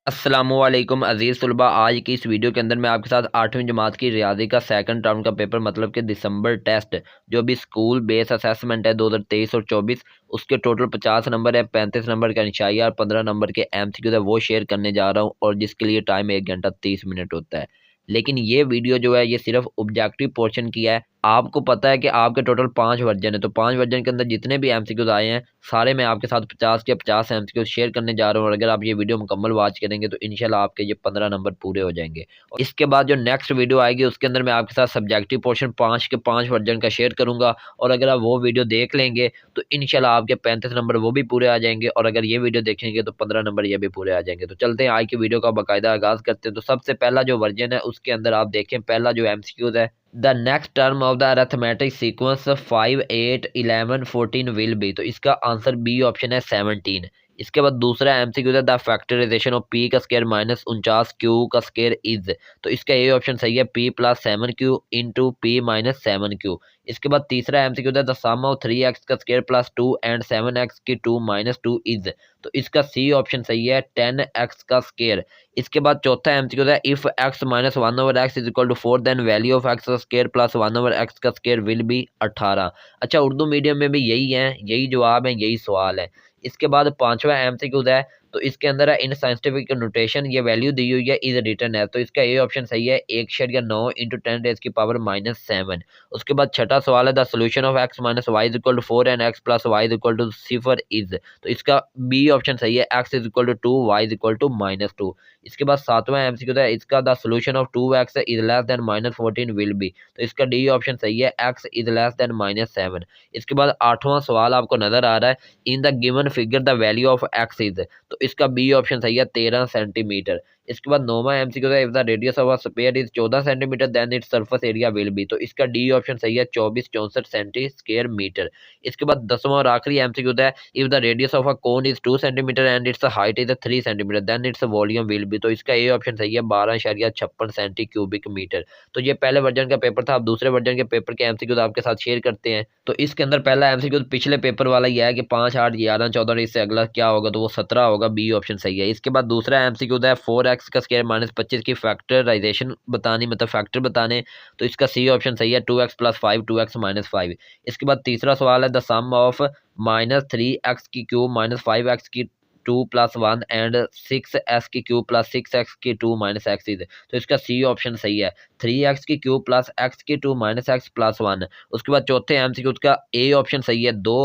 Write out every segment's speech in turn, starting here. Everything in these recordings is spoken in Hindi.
अस्सलामुअलैकुम अज़ीज़ तलबा। आज की इस वीडियो के अंदर मैं आपके साथ 8वीं जमात की रियाज़ी का सेकंड टर्म का पेपर मतलब कि दिसंबर टेस्ट जो भी स्कूल बेस असेसमेंट है 2023 और 24 उसके टोटल 50 नंबर है, 35 नंबर का इंशाइया और 15 नंबर के एमसीक्यू है वो शेयर करने जा रहा हूँ और जिसके लिए टाइम 1 घंटा 30 मिनट होता है। लेकिन ये वीडियो जो है ये सिर्फ ऑब्जेक्टिव पोर्शन की है। आपको पता है कि आपके टोटल 5 वर्जन है, तो 5 वर्जन के अंदर जितने भी एमसीक्यूज आए हैं सारे मैं आपके साथ 50 के 50 एमसीक्यू शेयर करने जा रहा हूँ और अगर आप ये वीडियो मुकम्मल वॉच करेंगे तो इंशाल्लाह आपके ये 15 नंबर पूरे हो जाएंगे। और इसके बाद जो नेक्स्ट वीडियो आएगी उसके अंदर मैं आपके साथ सब्जेक्टिव पोर्शन 5 के 5 वर्जन का शेयर करूंगा और अगर आप वो वीडियो देख लेंगे तो इंशाल्लाह आपके 35 नंबर वो भी पूरे आ जाएंगे और अगर ये वीडियो देखेंगे तो 15 नंबर ये भी पूरे आ जाएंगे। तो चलते हैं आज की वीडियो का बाकायदा आगाज़ करते हैं। तो सबसे पहला जो वर्जन है उसके अंदर आप देखें, पहला जो एमसीक्यूज है, the next term of the arithmetic sequence 5 8 11 14 will be, तो इसका आंसर बी ऑप्शन है 17। इसके बाद दूसरा एमसीक्यू है द फैक्टराइजेशन ऑफ पी का स्क्वायर माइनस 49 क्यू का स्क्वायर इज, तो इसका ए ऑप्शन सही है P plus 7 Q into P minus 7 Q. इसके बाद तीसरा एमसीक्यू है द सम ऑफ 3x का स्क्वायर प्लस 2 एंड 7x की 2 माइनस 2 इज, तो इसका सी ऑप्शन सही है 10x का स्क्वायर। इसके बाद चौथा एमसीक्यू है if x minus 1 over x is equal to 4 then value of x का स्क्वायर प्लस 1 ओवर एक्स का स्क्वायर विल बी 18। अच्छा, उर्दू मीडियम में भी यही है, यही जवाब है, यही सवाल है। इसके बाद पांचवा एमसीक्यू है, तो इसके अंदर है इन साइंटिफिक नोटेशन ये वैल्यू दी हुई है इज रिटर्न है, तो इसका ए ऑप्शन सही है 1/9 इंटू 10 रेज की पावर -7। उसके बाद छठा सवाल है the solution of x minus y is equal to 4 and x plus y is equal to 0 is, तो इसका बी ऑप्शन सही है x is equal to 2 y is equal to -2। इसके बाद सातवां एमसीक्यू है इसका the solution of 2x is less than -14 will be, तो इसका डी ऑप्शन सही है x इज लेस देन -7। इसके बाद आठवां सवाल आपको नजर आ रहा है in the given figure the value of x is, तो इसका बी ऑप्शन सही है 13 सेंटीमीटर। इसके बाद नौवां एमसीक्यू है if the radius of a sphere is 14 centimetre then its surface area will be, तो इसका डी ऑप्शन सही है 24 64 स्क्वायर मीटर। इसके बाद 10वां और आखिरी एमसीक्यू है if the radius of a cone is 2 centimetre and its height is 3 centimetre then its volume will be, तो इसका ए ऑप्शन सही है 12.56 सेंटी क्यूबिक मीटर। तो ये पहले वर्जन का पेपर था। अब दूसरे वर्जन के पेपर के एमसीक्यू आपके साथ शेयर करते हैं। तो इसके अंदर पहला एमसीक्यू पिछले पेपर वाला ही है कि 5 8 11 14, इससे अगला क्या होगा तो वो 17 होगा, बी ऑप्शन सही है। इसके बाद दूसरा एमसीक्यू है 4x का स्क्वायर माइनस 25 की फैक्टराइजेशन बतानी, मतलब फैक्टर बताने, तो इसका सी ऑप्शन सही है 2x प्लस 5 2x माइनस 5। इसके बाद तीसरा सवाल है द सम ऑफ -3x की क्यूब माइनस 5x की 2 प्लस 1 एंड 6x की क्यूब प्लस 6x की 2 माइनस x इज, तो इसका सी ऑप्शन सही है 3x की क्यूब प्लस x की 2 माइनस x प्लस 1। उसके बाद चौथे एमसीक्यू का ए ऑप्शन सही है 2।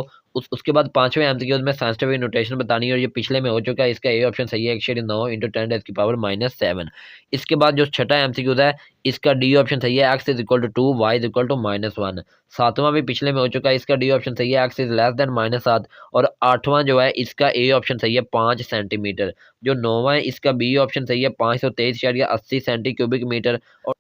उसके बाद पांचवें एमसीक्यू में साइंटिफिक नोटेशन बतानी है और ये पिछले में हो चुका है। इसका ए ऑप्शन सही है 1/9 इंटू 10 रेज़ की पावर -7। इसके बाद जो छठा एमसीक्यू है इसका डी ऑप्शन सही है x is equal to 2 y is equal to -1। सातवां भी पिछले में हो चुका है, इसका डी ऑप्शन सही है x इज लेस देन -7। और आठवां जो है इसका ए ऑप्शन सही है 5 सेंटीमीटर। जो नौवां है इसका बी ऑप्शन सही है 523.80 सेंटी क्यूबिक मीटर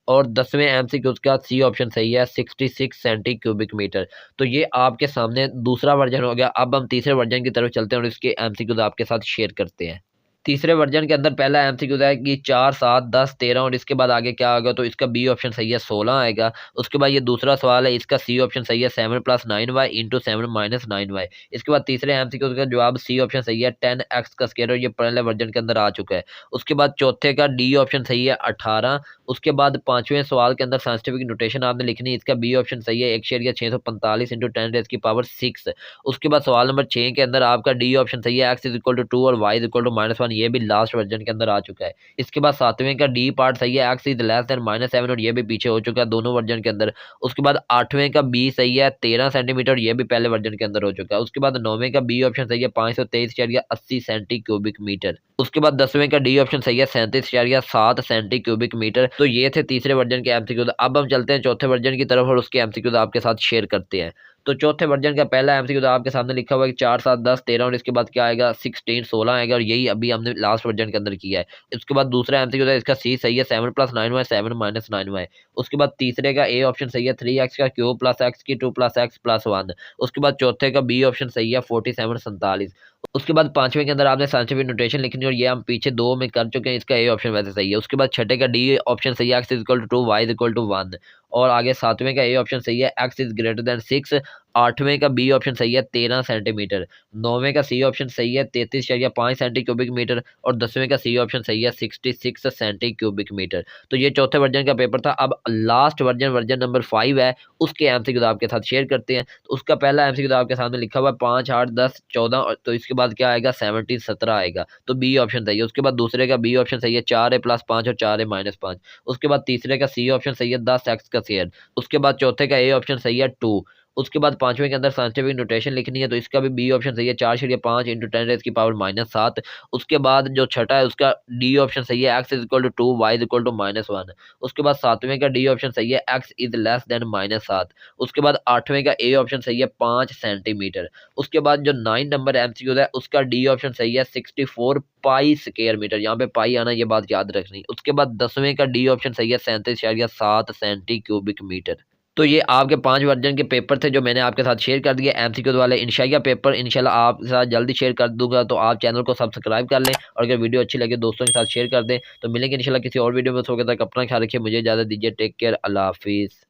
और 10वें एमसीक्यू का सी ऑप्शन सही है 66 सेंटी क्यूबिक मीटर। तो ये आपके सामने दूसरा वर्जन हो गया। अब हम तीसरे वर्जन की तरफ चलते हैं और इसके एमसीक्यूज आपके साथ शेयर करते हैं। तीसरे वर्जन के अंदर पहला एमसीक्यू है कि 4 7 10 13 और इसके बाद आगे क्या आएगा तो इसका बी ऑप्शन सही है 16 आएगा। उसके बाद ये दूसरा सवाल है, इसका सी ऑप्शन सही है 7 + 9y इंटू 7 - 9y। इसके बाद तीसरे एमसीक्यू का जवाब सी ऑप्शन सही है 10x का स्क्वायर और ये पहले वर्जन के अंदर आ चुका है। उसके बाद चौथे का डी ऑप्शन सही है 18। उसके बाद पांचवें सवाल के अंदर साइंटिफिक नोटेशन आपने लिखनी है, इसका बी ऑप्शन सही है 1/645 इंटू 10 रेज़ की पावर 6। उसके बाद सवाल नंबर 6 के अंदर आपका डी ऑप्शन सही है x इज इक्वल टू 2 और y इज इक्वल टू -1, ये भी लास्ट वर्जन के अंदर आ चुका है। इसके बाद सातवें का डी पार्ट सही है x इज लेस देन -7 और ये भी पीछे हो चुका है दोनों वर्जन के अंदर। उसके बाद आठवें का बी सही है 13 सेंटीमीटर, ये भी पहले वर्जन के अंदर हो चुका है। उसके बाद नौवें का बी ऑप्शन सही है 523.80 सेंटी क्यूबिक मीटर। उसके बाद 10वें का डी ऑप्शन सही है 37.7 सेंटी क्यूबिक मीटर। तो ये थे तीसरे वर्जन के एमसीक्यू। अब हम चलते हैं चौथे वर्जन की तरफ और उसके एमसीक्यू आपके साथ शेयर करते हैं। तो चौथे वर्जन का पहला एमसीक्यू आपके सामने लिखा हुआ है कि 4 7 10 13 और इसके बाद क्या आएगा 16 16 आएगा और यही अभी हमने लास्ट वर्जन के अंदर किया है। उसके बाद दूसरा एमसीक्यू है इसका सी सही है 7 + 9y 7 - 9y। उसके बाद तीसरे का ए ऑप्शन सही है 3x का क्यूब प्लस x की 2 + x प्लस 1। उसके बाद चौथे का बी ऑप्शन सही है 47 47। उसके बाद पांचवें के अंदर आपने साइंटिफिक नोटेशन लिखनी है और ये हम पीछे दो में कर चुके हैं, इसका ए ऑप्शन वैसे सही है। उसके बाद छठे का डी ऑप्शन सही है x is equal to 2 y is equal to 1 और आगे सातवें का ए ऑप्शन सही है x इज ग्रेटर देन 6 8वें का बी ऑप्शन सही है 13 सेंटीमीटर, 9वें का सी ऑप्शन सही है 33.5 सेंटी क्यूबिक मीटर और 10वें का सी ऑप्शन सही है 66 सेंटी क्यूबिक मीटर। तो ये चौथे वर्जन का पेपर था। अब लास्ट वर्जन नंबर 5 है, उसके एमसीक्यू आपके साथ शेयर करते हैं। तो उसका पहला एमसीक्यू आपके सामने लिखा हुआ है 5, 8, 10, 14, तो इसके बाद क्या आएगा 17, 17 आएगा, तो बी ऑप्शन सही है। उसके बाद दूसरे का बी ऑप्शन सही है 4a+5 और 4a-5। उसके बाद तीसरे का सी ऑप्शन सही है 10x का स्क्वायर। उसके बाद चौथे का ए ऑप्शन सही है 2। उसके बाद पांचवें के अंदर साइंटिफिक नोटेशन लिखनी है, तो इसका भी बी ऑप्शन सही है 4/5 इंटू 10⁻⁻7। उसके बाद जो छठा है उसका डी ऑप्शन सही है x=2, y=-1। उसके बाद सातवें का डी ऑप्शन सही है x=<-7। उसके बाद आठवें का ए ऑप्शन सही है 5 सेंटीमीटर। उसके बाद जो 9 नंबर एमसीक्यू है उसका डी ऑप्शन सही है 64 पाई स्क्वायर मीटर, यहाँ पे पाई आना, ये बात याद रखनी। उसके बाद 10वें का डी ऑप्शन सही है 37.7 सेंटी क्यूबिक मीटर। तो ये आपके 5 वर्जन के पेपर थे जो मैंने आपके साथ शेयर कर दिए एमसीक्यू वाले। इंशाल्लाह पेपर इंशाल्लाह आपके साथ जल्दी शेयर कर दूंगा, तो आप चैनल को सब्सक्राइब कर लें और अगर वीडियो अच्छी लगे दोस्तों के साथ शेयर कर दें। तो मिलेंगे इंशाल्लाह किसी और वीडियो में, तब तक अपना ख्याल रखिए, मुझे इजाज़त दीजिए, टेक केयर, अल्लाह हाफिज़।